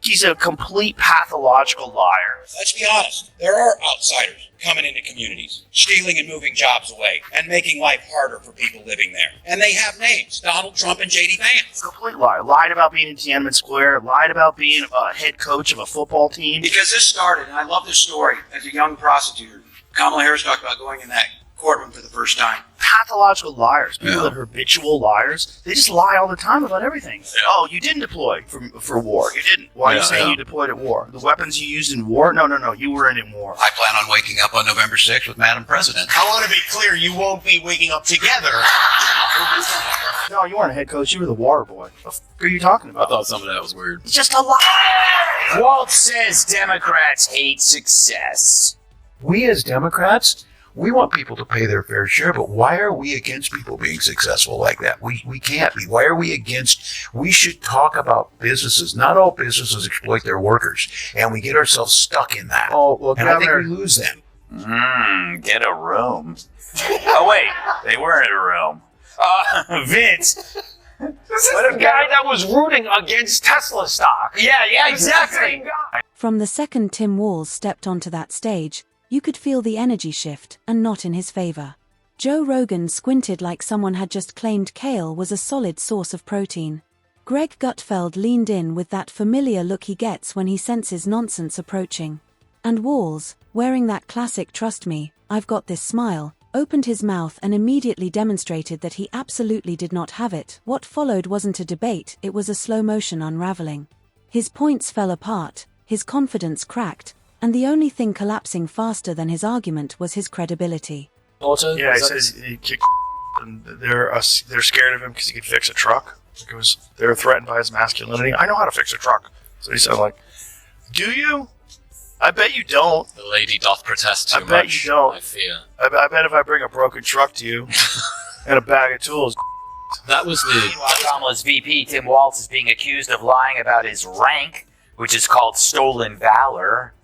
He's a complete pathological liar. Let's be honest. There are outsiders coming into communities, stealing and moving jobs away, and making life harder for people living there. And they have names. Donald Trump and J.D. Vance. Complete liar. Lied about being in Tiananmen Square. Lied about being a head coach of a football team. Because this started, and I love this story, as a young prosecutor. Kamala Harris talked about going in that courtroom for the first time. Pathological liars. People that are habitual liars. They just lie all the time about everything. Yeah. Oh, you didn't deploy for war. You didn't. Why are you saying you deployed at war? The weapons you used in war? No. You were in war. I plan on waking up on November 6th with Madam President. I want to be clear, you won't be waking up together. No, you weren't a head coach. You were the water boy. What the f*** are you talking about? I thought some of that was weird. It's just a lie. Walz says Democrats hate success. We as Democrats, we want people to pay their fair share, but why are we against people being successful like that? We can't be. Why are we against? We should talk about businesses. Not all businesses exploit their workers, and we get ourselves stuck in that. Oh, well, and Governor, I think we lose them. Get a room. Oh, wait, they weren't in a room. Vince. What a guy that was rooting against Tesla stock. Yeah, exactly. From the second Tim Walz stepped onto that stage, you could feel the energy shift, and not in his favor. Joe Rogan squinted like someone had just claimed kale was a solid source of protein. Greg Gutfeld leaned in with that familiar look he gets when he senses nonsense approaching. And Walz, wearing that classic "trust me, I've got this" smile, opened his mouth and immediately demonstrated that he absolutely did not have it. What followed wasn't a debate, it was a slow-motion unraveling. His points fell apart, his confidence cracked, and the only thing collapsing faster than his argument was his credibility. Yeah, he says he kicked and they're scared of him because he could fix a truck. They were threatened by his masculinity. I know how to fix a truck. So he said, do you? I bet you don't. The lady doth protest too much. I bet you don't. I fear. I bet if I bring a broken truck to you and a bag of tools. That was the... Meanwhile, Kamala's VP, Tim Walz, is being accused of lying about his rank, which is called stolen valor.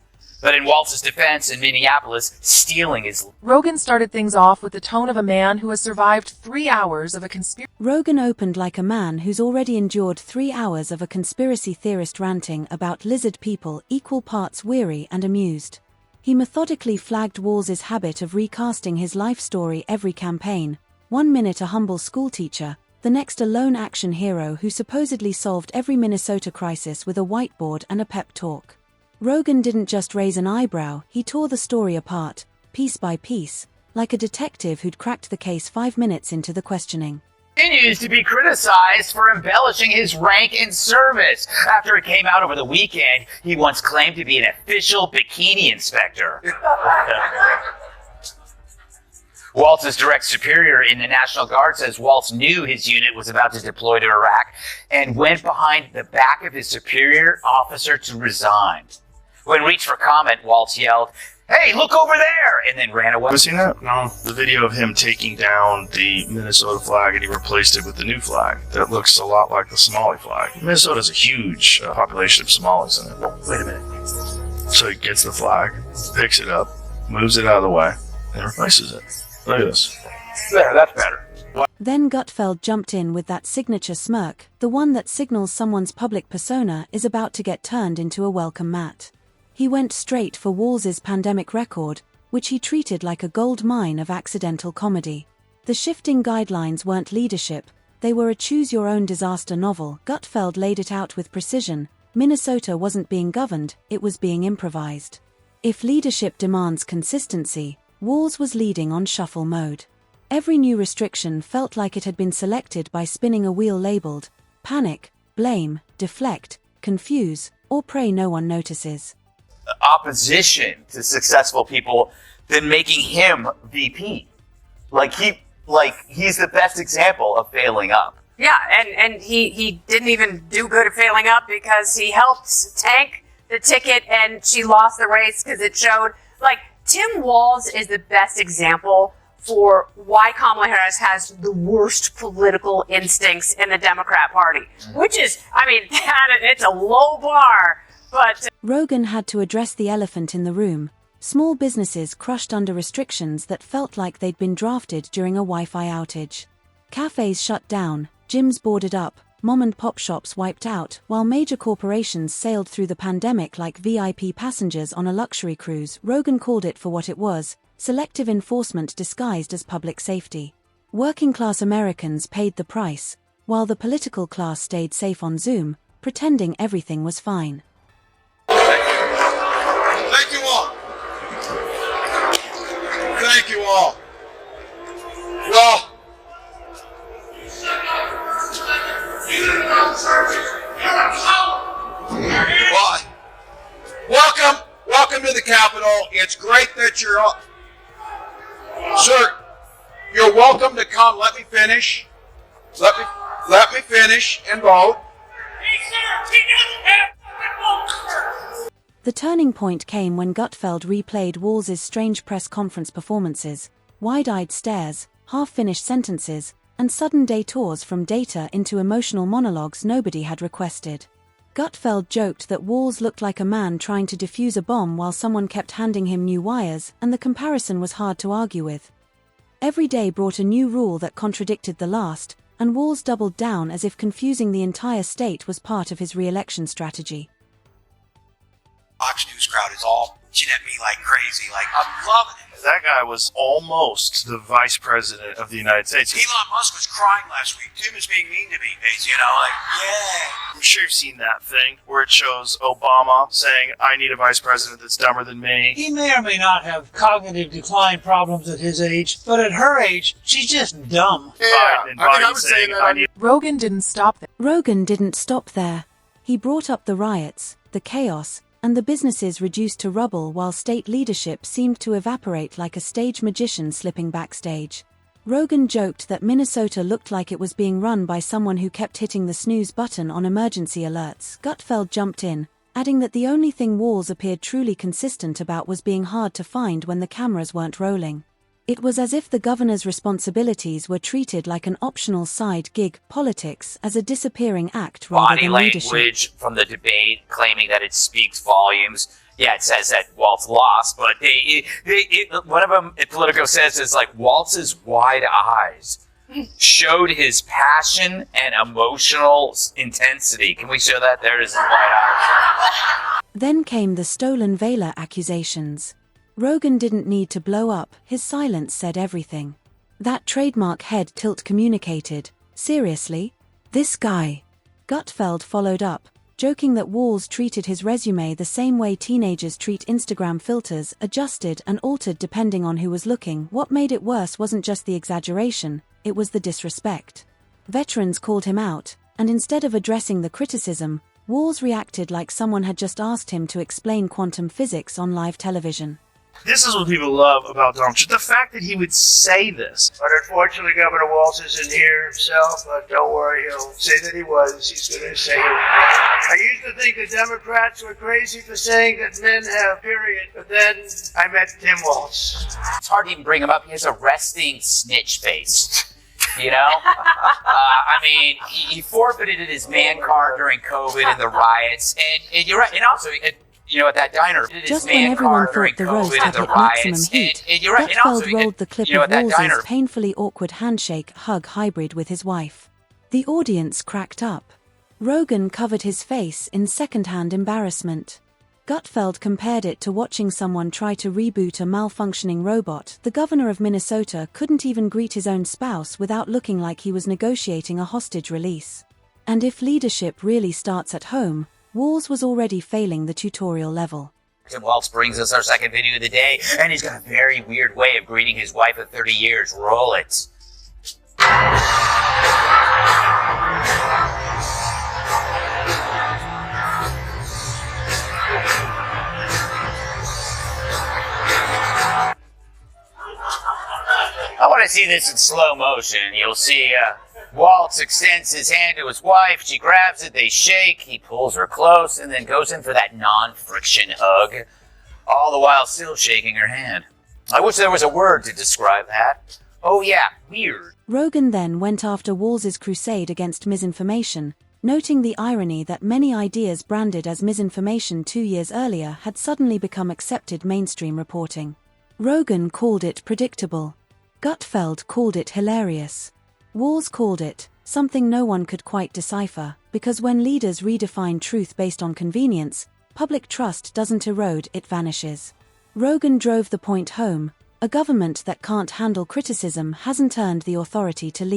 But in Walz's defense in Minneapolis, stealing is... Rogan started things off with the tone of a man who has survived 3 hours of a conspiracy. Rogan opened like a man who's already endured 3 hours of a conspiracy theorist ranting about lizard people, equal parts weary and amused. He methodically flagged Walz's habit of recasting his life story every campaign, 1 minute a humble schoolteacher, the next a lone action hero who supposedly solved every Minnesota crisis with a whiteboard and a pep talk. Rogan didn't just raise an eyebrow, he tore the story apart, piece by piece, like a detective who'd cracked the case 5 minutes into the questioning. Continues to be criticized for embellishing his rank in service. After it came out over the weekend, he once claimed to be an official bikini inspector. Walz's direct superior in the National Guard says Walz knew his unit was about to deploy to Iraq and went behind the back of his superior officer to resign. When reached for comment, Walz yelled, "Hey, look over there!" and then ran away. Have you seen that? No. The video of him taking down the Minnesota flag and he replaced it with the new flag that looks a lot like the Somali flag. Minnesota's a huge population of Somalis in it. Wait a minute. So he gets the flag, picks it up, moves it out of the way, and replaces it. Look at this. There, that's better. Then Gutfeld jumped in with that signature smirk, the one that signals someone's public persona is about to get turned into a welcome mat. He went straight for Walz's pandemic record, which he treated like a gold mine of accidental comedy. The shifting guidelines weren't leadership, they were a choose-your-own disaster novel. Gutfeld laid it out with precision. Minnesota wasn't being governed, it was being improvised. If leadership demands consistency, Walz was leading on shuffle mode. Every new restriction felt like it had been selected by spinning a wheel labeled panic, blame, deflect, confuse, or pray no one notices. Opposition to successful people than making him VP. He's the best example of failing up. Yeah, and he didn't even do good at failing up because he helped tank the ticket and she lost the race because it showed, Tim Walz is the best example for why Kamala Harris has the worst political instincts in the Democrat Party, which is, it's a low bar, but... Rogan had to address the elephant in the room. Small businesses crushed under restrictions that felt like they'd been drafted during a Wi-Fi outage. Cafes shut down, gyms boarded up, mom-and-pop shops wiped out, while major corporations sailed through the pandemic like VIP passengers on a luxury cruise. Rogan called it for what it was: selective enforcement disguised as public safety. Working-class Americans paid the price, while the political class stayed safe on Zoom, pretending everything was fine. Thank you all. Thank you all. Well, welcome to the Capitol. It's great that you're all. Sir, you're welcome to come. Let me finish. Let me finish and vote. The turning point came when Gutfeld replayed Walz's strange press conference performances, wide-eyed stares, half-finished sentences, and sudden detours from data into emotional monologues nobody had requested. Gutfeld joked that Walz looked like a man trying to defuse a bomb while someone kept handing him new wires, and the comparison was hard to argue with. Every day brought a new rule that contradicted the last, and Walz doubled down as if confusing the entire state was part of his re-election strategy. Fox News crowd is all bitching at me like crazy. Like, I'm loving it. That guy was almost the vice president of the United States. Elon Musk was crying last week. Tim is being mean to me. You know, like, yeah. I'm sure you've seen that thing where it shows Obama saying, "I need a vice president that's dumber than me." He may or may not have cognitive decline problems at his age, but at her age, she's just dumb. Yeah, I was saying that. Rogan didn't stop there. Rogan didn't stop there. He brought up the riots, the chaos, and the businesses reduced to rubble while state leadership seemed to evaporate like a stage magician slipping backstage. Rogan joked that Minnesota looked like it was being run by someone who kept hitting the snooze button on emergency alerts. Gutfeld jumped in, adding that the only thing Walz appeared truly consistent about was being hard to find when the cameras weren't rolling. It was as if the governor's responsibilities were treated like an optional side gig, politics as a disappearing act rather Body than leadership. language from the debate claiming that it speaks volumes. Yeah, it says that Walz lost, but one of them, Politico says, is like Walz's wide eyes showed his passion and emotional intensity. Can we show that? There is his wide eyes. Then came the stolen Valor accusations. Rogan didn't need to blow up, his silence said everything. That trademark head tilt communicated, seriously? This guy? Gutfeld followed up, joking that Walz treated his resume the same way teenagers treat Instagram filters, adjusted and altered depending on who was looking. What made it worse wasn't just the exaggeration, it was the disrespect. Veterans called him out, and instead of addressing the criticism, Walz reacted like someone had just asked him to explain quantum physics on live television. This is what people love about Donald Trump. The fact that he would say this. But unfortunately, Governor Walz isn't here himself. But don't worry, he'll say that he was. He's going to say it. I used to think the Democrats were crazy for saying that men have period. But then I met Tim Walz. It's hard to even bring him up. He has a resting snitch face. You know? I mean, he forfeited his man card during COVID and the riots. And you're right. And also, you know, at that diner, just when everyone thought the roast had hit maximum heat, Gutfeld rolled the clip of Walz's painfully awkward handshake-hug hybrid with his wife. The audience cracked up. Rogan covered his face in second-hand embarrassment. Gutfeld compared it to watching someone try to reboot a malfunctioning robot. The governor of Minnesota couldn't even greet his own spouse without looking like he was negotiating a hostage release. And if leadership really starts at home, Walz was already failing the tutorial level. Tim Walz brings us our second video of the day, and he's got a very weird way of greeting his wife of 30 years. Roll it. I want to see this in slow motion. You'll see Walz extends his hand to his wife. She grabs it. They shake. He pulls her close and then goes in for that non-friction hug, all the while still shaking her hand. I wish there was a word to describe that. Oh yeah, weird. Rogan then went after Walz's crusade against misinformation, noting the irony that many ideas branded as misinformation 2 years earlier had suddenly become accepted mainstream reporting. Rogan called it predictable. Gutfeld called it hilarious. Walz called it something no one could quite decipher, because when leaders redefine truth based on convenience, public trust doesn't erode, it vanishes. Rogan drove the point home: a government that can't handle criticism hasn't earned the authority to lead.